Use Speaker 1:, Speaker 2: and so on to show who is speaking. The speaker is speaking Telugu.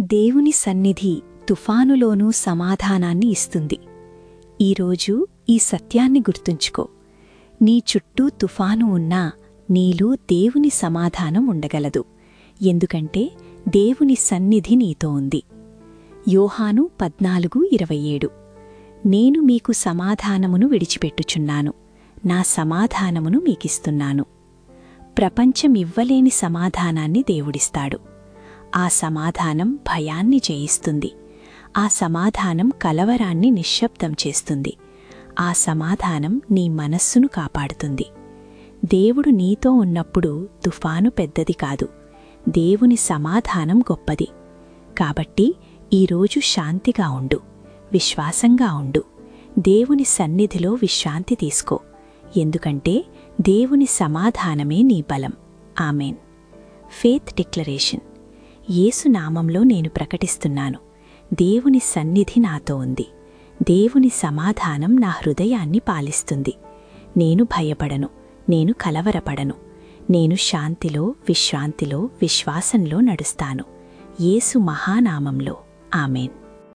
Speaker 1: దేవుని సన్నిధి తుఫానులోనూ సమాధానాన్ని ఇస్తుంది. ఈరోజు ఈ సత్యాన్ని గుర్తుంచుకో. నీ చుట్టూ తుఫాను ఉన్నా నీలో దేవుని సమాధానం ఉండగలదు. ఎందుకంటే దేవుని సన్నిధి నీతో ఉంది. యోహాను 14:27 నేను మీకు సమాధానమును విడిచిపెట్టుచున్నాను, నా సమాధానమును మీకిస్తున్నాను. ప్రపంచమివ్వలేని సమాధానాన్ని దేవుడిస్తాడు. ఆ సమాధానం భయాన్ని జయిస్తుంది. ఆ సమాధానం కలవరాన్ని నిశ్శబ్దం చేస్తుంది. ఆ సమాధానం నీ మనస్సును కాపాడుతుంది. దేవుడు నీతో ఉన్నప్పుడు తుఫాను పెద్దది కాదు, దేవుని సమాధానం గొప్పది. కాబట్టి ఈరోజు శాంతిగా ఉండు, విశ్వాసంగా ఉండు. దేవుని సన్నిధిలో విశ్రాంతి తీసుకో. ఎందుకంటే దేవుని సమాధానమే నీ బలం. ఆమెన్. Faith declaration. యేసు నామంలో నేను ప్రకటిస్తున్నాను, దేవుని సన్నిధి నాతో ఉంది. దేవుని సమాధానం నా హృదయాన్ని పాలిస్తుంది. నేను భయపడను, నేను కలవరపడను. నేను శాంతిలో, విశ్రాంతిలో, విశ్వాసంలో నడుస్తాను. యేసు మహానామంలో. ఆమెన్.